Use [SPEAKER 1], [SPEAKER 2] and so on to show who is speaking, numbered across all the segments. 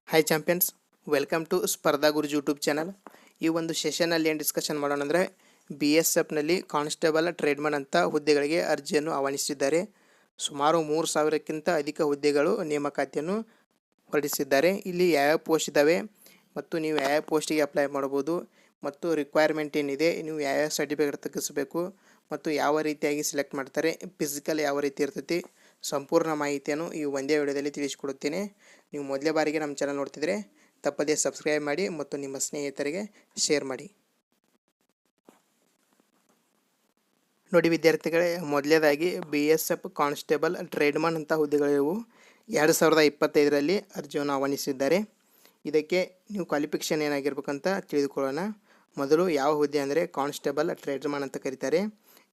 [SPEAKER 1] Hi champions, welcome to ಸ್ಪರ್ಧಾ ಗುರು YouTube channel. ಈ ಒಂದು ಸೆಷನಲ್ಲಿ ಏನು ಡಿಸ್ಕಷನ್ ಮಾಡೋಣ ಅಂದರೆ BSFನಲ್ಲಿ ಕಾನ್ಸ್ಟೇಬಲ್ ಟ್ರೇಡ್ಮನ್ ಅಂತ ಹುದ್ದೆಗಳಿಗೆ ಅರ್ಜಿಯನ್ನು ಆಹ್ವಾನಿಸಿದ್ದಾರೆ. ಸುಮಾರು 3,000ಕ್ಕಿಂತ ಅಧಿಕ ಹುದ್ದೆಗಳು ನೇಮಕಾತಿಯನ್ನು ಹೊರಡಿಸಿದ್ದಾರೆ. ಇಲ್ಲಿ ಯಾವ್ಯಾವ ಪೋಸ್ಟ್ ಇದ್ದಾವೆ ಮತ್ತು ನೀವು ಯಾವ್ಯಾವ ಪೋಸ್ಟಿಗೆ ಅಪ್ಲೈ ಮಾಡ್ಬೋದು ಮತ್ತು ರಿಕ್ವೈರ್ಮೆಂಟ್ ಏನಿದೆ, ನೀವು ಯಾವ್ಯಾವ ಸರ್ಟಿಫಿಕೇಟ್ ತೆಗೆಸಬೇಕು ಮತ್ತು ಯಾವ ರೀತಿಯಾಗಿ ಸೆಲೆಕ್ಟ್ ಮಾಡ್ತಾರೆ, ಫಿಸಿಕಲ್ ಯಾವ ರೀತಿ ಇರ್ತೈತಿ, ಸಂಪೂರ್ಣ ಮಾಹಿತಿಯನ್ನು ಈ ಒಂದೇ ವಿಡಿಯೋದಲ್ಲಿ ತಿಳಿಸಿಕೊಡುತ್ತೇನೆ. ನೀವು ಮೊದಲೇ ಬಾರಿಗೆ ನಮ್ಮ ಚಾನಲ್ ನೋಡ್ತಿದ್ರೆ ತಪ್ಪದೇ ಸಬ್ಸ್ಕ್ರೈಬ್ ಮಾಡಿ ಮತ್ತು ನಿಮ್ಮ ಸ್ನೇಹಿತರಿಗೆ ಶೇರ್ ಮಾಡಿ. ನೋಡಿ ವಿದ್ಯಾರ್ಥಿಗಳೇ, ಮೊದಲೇದಾಗಿ BSF ಕಾನ್ಸ್ಟೇಬಲ್ ಟ್ರೇಡ್ಮನ್ ಅಂತ ಹುದ್ದೆಗಳಿವು 2025ರಲ್ಲಿ ಅರ್ಜಿಯನ್ನು ಆಹ್ವಾನಿಸಿದ್ದಾರೆ. ಇದಕ್ಕೆ ನೀವು ಕ್ವಾಲಿಫಿಕೇಷನ್ ಏನಾಗಿರ್ಬೇಕಂತ ತಿಳಿದುಕೊಳ್ಳೋಣ. ಮೊದಲು ಯಾವ ಹುದ್ದೆ ಅಂದರೆ ಕಾನ್ಸ್ಟೇಬಲ್ ಟ್ರೇಡ್ಮನ್ ಅಂತ ಕರೀತಾರೆ.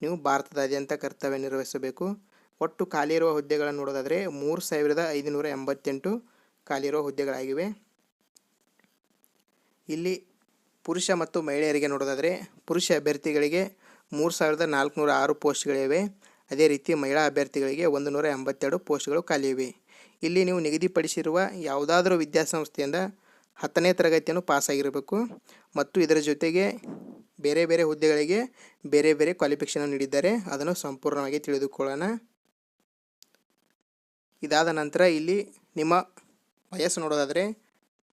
[SPEAKER 1] ನೀವು ಭಾರತದಾದ್ಯಂತ ಕರ್ತವ್ಯ ನಿರ್ವಹಿಸಬೇಕು. ಒಟ್ಟು ಖಾಲಿ ಇರುವ ಹುದ್ದೆಗಳನ್ನು ನೋಡೋದಾದರೆ 3,588 ಖಾಲಿ ಇರುವ ಹುದ್ದೆಗಳಾಗಿವೆ. ಇಲ್ಲಿ ಪುರುಷ ಮತ್ತು ಮಹಿಳೆಯರಿಗೆ ನೋಡೋದಾದರೆ ಪುರುಷ ಅಭ್ಯರ್ಥಿಗಳಿಗೆ 3,406 ಪೋಸ್ಟ್ಗಳಿವೆ. ಅದೇ ರೀತಿ ಮಹಿಳಾ ಅಭ್ಯರ್ಥಿಗಳಿಗೆ 182 ಪೋಸ್ಟ್ಗಳು ಖಾಲಿ ಇವೆ. ಇಲ್ಲಿ ನೀವು ನಿಗದಿಪಡಿಸಿರುವ ಯಾವುದಾದ್ರೂ ವಿದ್ಯಾಸಂಸ್ಥೆಯಿಂದ 10ನೇ ತರಗತಿಯನ್ನು ಪಾಸಾಗಿರಬೇಕು ಮತ್ತು ಇದರ ಜೊತೆಗೆ ಬೇರೆ ಬೇರೆ ಹುದ್ದೆಗಳಿಗೆ ಬೇರೆ ಬೇರೆ ಕ್ವಾಲಿಫಿಕೇಷನ್ ನೀಡಿದ್ದಾರೆ. ಅದನ್ನು ಸಂಪೂರ್ಣವಾಗಿ ತಿಳಿದುಕೊಳ್ಳೋಣ. ಇದಾದ ನಂತರ ಇಲ್ಲಿ ನಿಮ್ಮ ವಯಸ್ಸು ನೋಡೋದಾದರೆ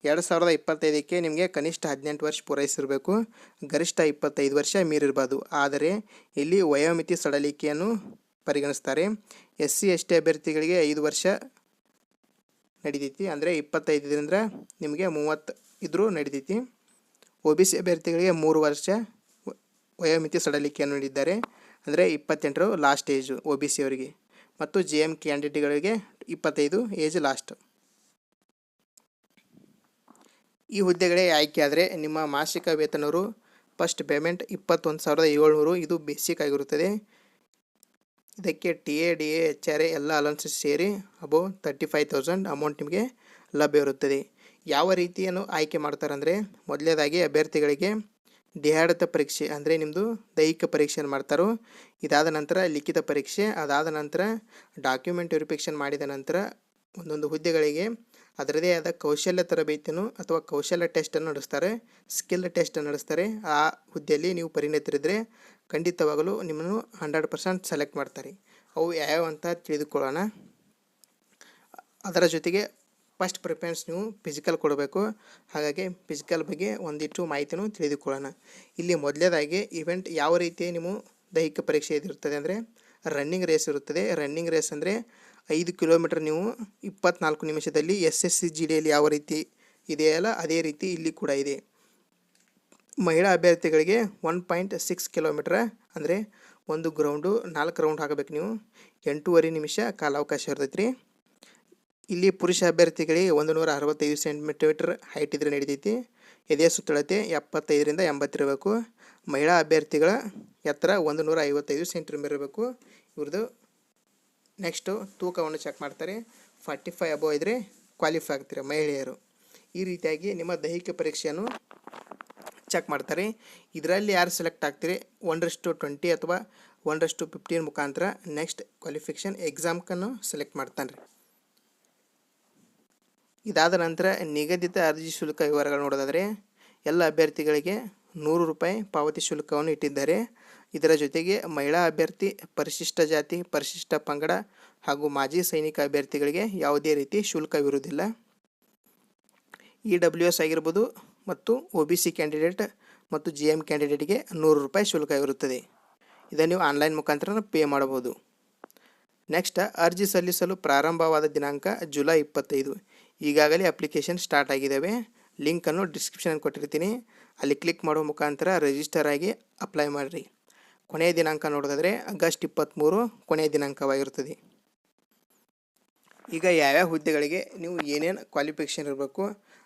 [SPEAKER 1] 2025ಕ್ಕೆ ನಿಮಗೆ ಕನಿಷ್ಠ 18 ವರ್ಷ ಪೂರೈಸಿರಬೇಕು, ಗರಿಷ್ಠ 25 ವರ್ಷ ಮೀರಿರಬಾರ್ದು. ಆದರೆ ಇಲ್ಲಿ ವಯೋಮಿತಿ ಸಡಲಿಕೆಯನ್ನು ಪರಿಗಣಿಸ್ತಾರೆ. SC ST ಅಭ್ಯರ್ಥಿಗಳಿಗೆ 5 ವರ್ಷ ನಡೀತೈತಿ, ಅಂದರೆ 25ರಿಂದ ನಿಮಗೆ 30 ಇದ್ರೂ ನಡೀತೈತಿ. OBC ಅಭ್ಯರ್ಥಿಗಳಿಗೆ 3 ವರ್ಷ ವಯೋಮಿತಿ ಸಡಲಿಕೆಯನ್ನು ನೀಡಿದ್ದಾರೆ, ಅಂದರೆ 28 ಲಾಸ್ಟ್ ಏಜು OBC ಅವರಿಗೆ. ಮತ್ತು JM ಕ್ಯಾಂಡಿಡೇಟ್ಗಳಿಗೆ 25 ಏಜ್ ಲಾಸ್ಟ್. ಈ ಹುದ್ದೆಗಳೇ ಆಯ್ಕೆ ಆದರೆ ನಿಮ್ಮ ಮಾಸಿಕ ವೇತನರು ಫಸ್ಟ್ ಪೇಮೆಂಟ್ 21,700, ಇದು ಬೇಸಿಕ್ ಆಗಿರುತ್ತದೆ. ಇದಕ್ಕೆ TA DA HRA ಎಲ್ಲ ಅಲೌನ್ಸಸ್ ಸೇರಿ ಅಬೌವ್ 35,000 ಅಮೌಂಟ್ ನಿಮಗೆ ಲಭ್ಯ ಇರುತ್ತದೆ. ಯಾವ ರೀತಿಯನ್ನು ಆಯ್ಕೆ ಮಾಡ್ತಾರೆ ಅಂದರೆ, ಮೊದಲನೇದಾಗಿ ಅಭ್ಯರ್ಥಿಗಳಿಗೆ ದೇಹಾಡಳಿತ ಪರೀಕ್ಷೆ ಅಂದರೆ ನಿಮ್ಮದು ದೈಹಿಕ ಪರೀಕ್ಷೆಯನ್ನು ಮಾಡ್ತಾರೋ. ಇದಾದ ನಂತರ ಲಿಖಿತ ಪರೀಕ್ಷೆ, ಅದಾದ ನಂತರ ಡಾಕ್ಯುಮೆಂಟ್ ವೆರಿಫಿಕೇಷನ್ ಮಾಡಿದ ನಂತರ ಒಂದೊಂದು ಹುದ್ದೆಗಳಿಗೆ ಅದರದೇ ಆದ ಕೌಶಲ್ಯ ತರಬೇತಿಯನ್ನು ಅಥವಾ ಕೌಶಲ್ಯ ಟೆಸ್ಟನ್ನು ನಡೆಸ್ತಾರೆ, ಸ್ಕಿಲ್ ಟೆಸ್ಟ್ ನಡೆಸ್ತಾರೆ. ಆ ಹುದ್ದೆಯಲ್ಲಿ ನೀವು ಪರಿಣಿತರಿದ್ದರೆ ಖಂಡಿತವಾಗಲೂ ನಿಮ್ಮನ್ನು 100% ಸೆಲೆಕ್ಟ್ ಮಾಡ್ತಾರೆ. ಅವು ಯಾವ್ಯಾವ ಅಂತ ತಿಳಿದುಕೊಳ್ಳೋಣ. ಅದರ ಜೊತೆಗೆ ಫಸ್ಟ್ ಪ್ರಿಫರೆನ್ಸ್ ನೀವು ಫಿಸಿಕಲ್ ಕೊಡಬೇಕು. ಹಾಗಾಗಿ ಫಿಸಿಕಲ್ ಬಗ್ಗೆ ಒಂದಿಷ್ಟು ಮಾಹಿತಿನೂ ತಿಳಿದುಕೊಳ್ಳೋಣ. ಇಲ್ಲಿ ಮೊದಲನೇದಾಗಿ ಇವೆಂಟ್ ಯಾವ ರೀತಿ ನೀವು ದೈಹಿಕ ಪರೀಕ್ಷೆ ಇದಿರುತ್ತದೆ ಅಂದರೆ ರನ್ನಿಂಗ್ ರೇಸ್ ಇರುತ್ತದೆ. ರನ್ನಿಂಗ್ ರೇಸ್ ಅಂದರೆ 5 ಕಿಲೋಮೀಟರ್ ನೀವು 24 ನಿಮಿಷದಲ್ಲಿ SSC GDಯಲ್ಲಿ ಯಾವ ರೀತಿ ಇದೆಯಲ್ಲ ಅದೇ ರೀತಿ ಇಲ್ಲಿ ಕೂಡ ಇದೆ. ಮಹಿಳಾ ಅಭ್ಯರ್ಥಿಗಳಿಗೆ 1.6 ಕಿಲೋಮೀಟ್ರ್ ಅಂದರೆ ಒಂದು ಗ್ರೌಂಡು 4 ರೌಂಡ್ ಹಾಕಬೇಕು. ನೀವು 8.5 ನಿಮಿಷ ಕಾಲಾವಕಾಶ ಇರ್ತೈತೆ ರೀ. ಇಲ್ಲಿ ಪುರುಷ ಅಭ್ಯರ್ಥಿಗಳಿಗೆ 165 ಸೆಂಟಿಮೀಟರ್ ಹೈಟ್ ಇದ್ರೆ ನಡೀತೈತಿ. ಎದೆಯ ಸುತ್ತಳತೆ 75ರಿಂದ 80 ಇರಬೇಕು. ಮಹಿಳಾ ಅಭ್ಯರ್ಥಿಗಳ ಎತ್ತರ 155 ಸೆಂಟಿಮೀಟರ್ ಇರಬೇಕು. ಇವ್ರದ್ದು ನೆಕ್ಸ್ಟು ತೂಕವನ್ನು ಚೆಕ್ ಮಾಡ್ತಾರೆ. 45 ಅಬೋವ್ ಇದ್ದರೆ ಕ್ವಾಲಿಫೈ ಆಗ್ತೀರ ಮಹಿಳೆಯರು. ಈ ರೀತಿಯಾಗಿ ನಿಮ್ಮ ದೈಹಿಕ ಪರೀಕ್ಷೆಯನ್ನು ಚೆಕ್ ಮಾಡ್ತಾರೆ. ಇದರಲ್ಲಿ ಯಾರು ಸೆಲೆಕ್ಟ್ ಆಗ್ತೀರಿ 1:20 ಅಥವಾ 1:15 ಮುಖಾಂತರ ನೆಕ್ಸ್ಟ್ ಕ್ವಾಲಿಫಿಕೇಷನ್ ಎಕ್ಸಾಮ್ಕನ್ನು ಸೆಲೆಕ್ಟ್ ಮಾಡ್ತಾನೆ ರೀ. ಇದಾದ ನಂತರ ನಿಗದಿತ ಅರ್ಜಿ ಶುಲ್ಕ ವಿವರಗಳು ನೋಡೋದಾದರೆ ಎಲ್ಲ ಅಭ್ಯರ್ಥಿಗಳಿಗೆ 100 ರೂಪಾಯಿ ಪಾವತಿ ಶುಲ್ಕವನ್ನು ಇಟ್ಟಿದ್ದಾರೆ. ಇದರ ಜೊತೆಗೆ ಮಹಿಳಾ ಅಭ್ಯರ್ಥಿ, ಪರಿಶಿಷ್ಟ ಜಾತಿ, ಪರಿಶಿಷ್ಟ ಪಂಗಡ ಹಾಗೂ ಮಾಜಿ ಸೈನಿಕ ಅಭ್ಯರ್ಥಿಗಳಿಗೆ ಯಾವುದೇ ರೀತಿ ಶುಲ್ಕವಿರುವುದಿಲ್ಲ. EWS ಆಗಿರ್ಬೋದು ಮತ್ತು OBC ಕ್ಯಾಂಡಿಡೇಟ್ ಮತ್ತು JM ಕ್ಯಾಂಡಿಡೇಟ್ಗೆ 100 ರೂಪಾಯಿ ಶುಲ್ಕ ಇರುತ್ತದೆ. ಇದನ್ನು ನೀವು ಆನ್ಲೈನ್ ಮುಖಾಂತರ ಪೇ ಮಾಡಬಹುದು. ನೆಕ್ಸ್ಟ್ ಅರ್ಜಿ ಸಲ್ಲಿಸಲು ಪ್ರಾರಂಭವಾದ ದಿನಾಂಕ ಜುಲೈ 25. ಈಗಾಗಲೇ ಅಪ್ಲಿಕೇಶನ್ ಸ್ಟಾರ್ಟ್ ಆಗಿದ್ದಾವೆ. ಲಿಂಕನ್ನು ಡಿಸ್ಕ್ರಿಪ್ಷನಲ್ಲಿ ಕೊಟ್ಟಿರ್ತೀನಿ, ಅಲ್ಲಿ ಕ್ಲಿಕ್ ಮಾಡೋ ಮುಖಾಂತರ ರಿಜಿಸ್ಟರ್ ಆಗಿ ಅಪ್ಲೈ ಮಾಡಿರಿ. ಕೊನೆಯ ದಿನಾಂಕ ನೋಡೋದಾದರೆ ಆಗಸ್ಟ್ 23 ಕೊನೆಯ ದಿನಾಂಕವಾಗಿರುತ್ತದೆ. ಈಗ ಯಾವ್ಯಾವ ಹುದ್ದೆಗಳಿಗೆ ನೀವು ಏನೇನು ಕ್ವಾಲಿಫಿಕೇಷನ್ ಇರಬೇಕು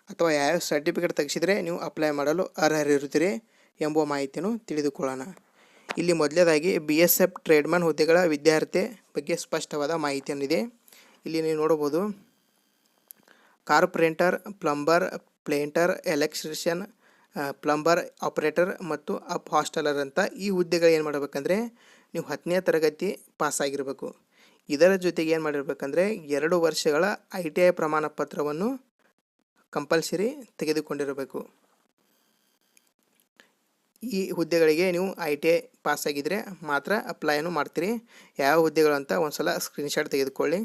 [SPEAKER 1] ಅಥವಾ ಯಾವ್ಯಾವ ಸರ್ಟಿಫಿಕೇಟ್ ತೆಗೆಸಿದರೆ ನೀವು ಅಪ್ಲೈ ಮಾಡಲು ಅರ್ಹರಿರುತ್ತೀರಿ ಎಂಬ ಮಾಹಿತಿಯನ್ನು ತಿಳಿದುಕೊಳ್ಳೋಣ. ಇಲ್ಲಿ ಮೊದಲನೇದಾಗಿ BSF ಟ್ರೇಡ್ಮನ್ ಹುದ್ದೆಗಳ ವಿದ್ಯಾರ್ಥಿ ಬಗ್ಗೆ ಸ್ಪಷ್ಟವಾದ ಮಾಹಿತಿಯನ್ನಿದೆ. ಇಲ್ಲಿ ನೀವು ನೋಡ್ಬೋದು carpenter, plumber, painter, electrician, plumber, operator ಮತ್ತು ಅಪ್ ಹಾಸ್ಟೆಲರ್ ಅಂತ ಈ ಹುದ್ದೆಗಳು ಏನು ಮಾಡಬೇಕಂದ್ರೆ ನೀವು 10ನೇ ತರಗತಿ ಪಾಸಾಗಿರಬೇಕು. ಇದರ ಜೊತೆಗೆ ಏನು ಮಾಡಿರ್ಬೇಕಂದ್ರೆ 2 ವರ್ಷಗಳ ITI ಪ್ರಮಾಣ ಪತ್ರವನ್ನು ಕಂಪಲ್ಸರಿ ತೆಗೆದುಕೊಂಡಿರಬೇಕು. ಈ ಹುದ್ದೆಗಳಿಗೆ ನೀವು ITI ಪಾಸ್ ಆಗಿದ್ದರೆ ಮಾತ್ರ ಅಪ್ಲೈಯನ್ನು ಮಾಡ್ತೀರಿ. ಯಾವ ಹುದ್ದೆಗಳು ಅಂತ ಒಂದು ಸಲ ಸ್ಕ್ರೀನ್ಶಾಟ್ ತೆಗೆದುಕೊಳ್ಳಿ.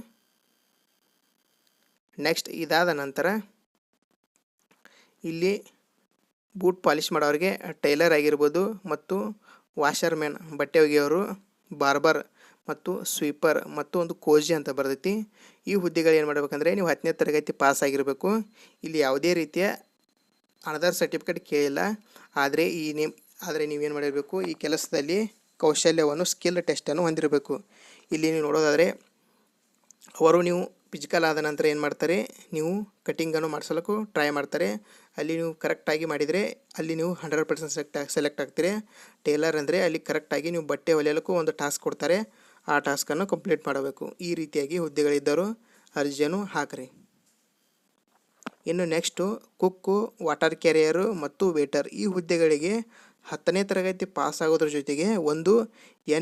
[SPEAKER 1] ನೆಕ್ಸ್ಟ್ ಇದಾದ ನಂತರ ಇಲ್ಲಿ ಬೂಟ್ ಪಾಲಿಷ್ ಮಾಡೋರಿಗೆ ಟೈಲರ್ ಆಗಿರ್ಬೋದು, ಮತ್ತು ವಾಷರ್ಮ್ಯಾನ್ ಬಟ್ಟೆ ಒಗೆಯೋರು, ಬಾರ್ಬರ್ ಮತ್ತು ಸ್ವೀಪರ್ ಮತ್ತು ಒಂದು ಕೋಜಿ ಅಂತ ಬರ್ತೈತಿ. ಈ ಹುದ್ದೆಗಳು ಏನು ಮಾಡಬೇಕಂದ್ರೆ ನೀವು 10ನೇ ತರಗತಿ ಪಾಸ್ ಆಗಿರಬೇಕು. ಇಲ್ಲಿ ಯಾವುದೇ ರೀತಿಯ ಅನದರ್ ಸರ್ಟಿಫಿಕೇಟ್ ಕೇಳಿಲ್ಲ. ಆದರೆ ನೀವೇನು ಮಾಡಿರಬೇಕು, ಈ ಕೆಲಸದಲ್ಲಿ ಕೌಶಲ್ಯವನ್ನು ಸ್ಕಿಲ್ ಟೆಸ್ಟನ್ನು ಹೊಂದಿರಬೇಕು. ಇಲ್ಲಿ ನೀವು ನೋಡೋದಾದರೆ ಅವರು ನೀವು ಫಿಸಿಕಲ್ ಆದ ನಂತರ ಏನು ಮಾಡ್ತಾರೆ, ನೀವು ಕಟಿಂಗನ್ನು ಮಾಡಿಸಲಿಕ್ಕೂ ಟ್ರೈ ಮಾಡ್ತಾರೆ. ಅಲ್ಲಿ ನೀವು ಕರೆಕ್ಟಾಗಿ ಮಾಡಿದರೆ ಅಲ್ಲಿ ನೀವು 100% ಸೆಲೆಕ್ಟ್ ಆಗ್ತೀರಿ. ಟೇಲರ್ ಅಂದರೆ ಅಲ್ಲಿ ಕರೆಕ್ಟಾಗಿ ನೀವು ಬಟ್ಟೆ ಹೊಲಿಯಲಿಕ್ಕೂ ಒಂದು ಟಾಸ್ಕ್ ಕೊಡ್ತಾರೆ, ಆ ಟಾಸ್ಕನ್ನು ಕಂಪ್ಲೀಟ್ ಮಾಡಬೇಕು. ಈ ರೀತಿಯಾಗಿ ಹುದ್ದೆಗಳಿದ್ದರೂ ಅರ್ಜಿಯನ್ನು ಹಾಕಿರಿ. ಇನ್ನು ನೆಕ್ಸ್ಟು ಕುಕ್ಕು, ವಾಟರ್ ಕ್ಯಾರಿಯರು ಮತ್ತು ವೇಟರ್. ಈ ಹುದ್ದೆಗಳಿಗೆ 10ನೇ ತರಗತಿ ಪಾಸ್ ಆಗೋದ್ರ ಜೊತೆಗೆ ಒಂದು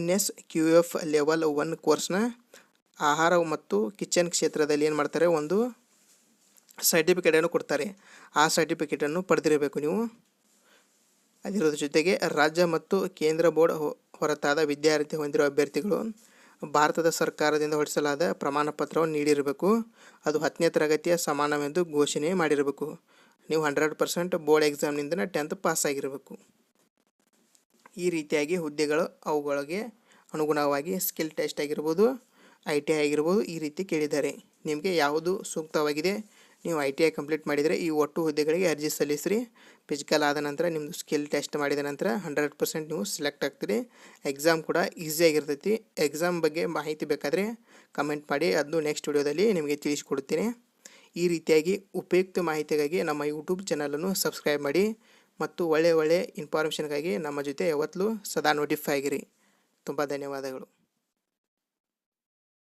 [SPEAKER 1] NSQF ಲೆವೆಲ್ 1 ಕೋರ್ಸ್ನ ಆಹಾರ ಮತ್ತು ಕಿಚನ್ ಕ್ಷೇತ್ರದಲ್ಲಿ ಏನು ಮಾಡ್ತಾರೆ, ಒಂದು ಸರ್ಟಿಫಿಕೇಟನ್ನು ಕೊಡ್ತಾರೆ. ಆ ಸರ್ಟಿಫಿಕೇಟನ್ನು ಪಡೆದಿರಬೇಕು ನೀವು. ಅದರ ಜೊತೆಗೆ ರಾಜ್ಯ ಮತ್ತು ಕೇಂದ್ರ ಬೋರ್ಡ್ ಹೊರತಾದ ವಿದ್ಯಾರ್ಥಿ ಹೊಂದಿರುವ ಅಭ್ಯರ್ಥಿಗಳು ಭಾರತದ ಸರ್ಕಾರದಿಂದ ಹೊರಡಿಸಲಾದ ಪ್ರಮಾಣ ಪತ್ರವನ್ನು ನೀಡಿರಬೇಕು. ಅದು 10ನೇ ತರಗತಿಯ ಸಮಾನವೆಂದು ಘೋಷಣೆ ಮಾಡಿರಬೇಕು. ನೀವು 100% ಬೋರ್ಡ್ ಎಕ್ಸಾಮ್ನಿಂದ 10th ಪಾಸ್ ಆಗಿರಬೇಕು. ಈ ರೀತಿಯಾಗಿ ಹುದ್ದೆಗಳು ಅವುಗಳಿಗೆ ಅನುಗುಣವಾಗಿ ಸ್ಕಿಲ್ ಟೆಸ್ಟ್ ಆಗಿರ್ಬೋದು, ITI ಆಗಿರ್ಬೋದು, ಈ ರೀತಿ ಕೇಳಿದ್ದಾರೆ. ನಿಮಗೆ ಯಾವುದು ಸೂಕ್ತವಾಗಿದೆ, ನೀವು ITI ಕಂಪ್ಲೀಟ್ ಮಾಡಿದರೆ ಈ ಒಟ್ಟು ಹುದ್ದೆಗಳಿಗೆ ಅರ್ಜಿ ಸಲ್ಲಿಸಿರಿ. ಫಿಸಿಕಲ್ ಆದ ನಂತರ ನಿಮ್ಮದು ಸ್ಕಿಲ್ ಟೆಸ್ಟ್ ಮಾಡಿದ ನಂತರ 100% ನೀವು ಸೆಲೆಕ್ಟ್ ಆಗ್ತೀರಿ. ಎಕ್ಸಾಮ್ ಕೂಡ ಈಸಿಯಾಗಿರ್ತೈತಿ. ಎಕ್ಸಾಮ್ ಬಗ್ಗೆ ಮಾಹಿತಿ ಬೇಕಾದರೆ ಕಮೆಂಟ್ ಮಾಡಿ, ಅದನ್ನು ನೆಕ್ಸ್ಟ್ ವಿಡಿಯೋದಲ್ಲಿ ನಿಮಗೆ ತಿಳಿಸಿಕೊಡ್ತೀನಿ. ಈ ರೀತಿಯಾಗಿ ಉಪಯುಕ್ತ ಮಾಹಿತಿಗಾಗಿ ನಮ್ಮ ಯೂಟ್ಯೂಬ್ ಚಾನಲನ್ನು ಸಬ್ಸ್ಕ್ರೈಬ್ ಮಾಡಿ ಮತ್ತು ಒಳ್ಳೆಯ ಇನ್ಫಾರ್ಮೇಷನ್ಗಾಗಿ ನಮ್ಮ ಜೊತೆ ಯಾವತ್ತೂ ಸದಾ ನೋಟಿಫೈ ಆಗಿರಿ. ತುಂಬ ಧನ್ಯವಾದಗಳು.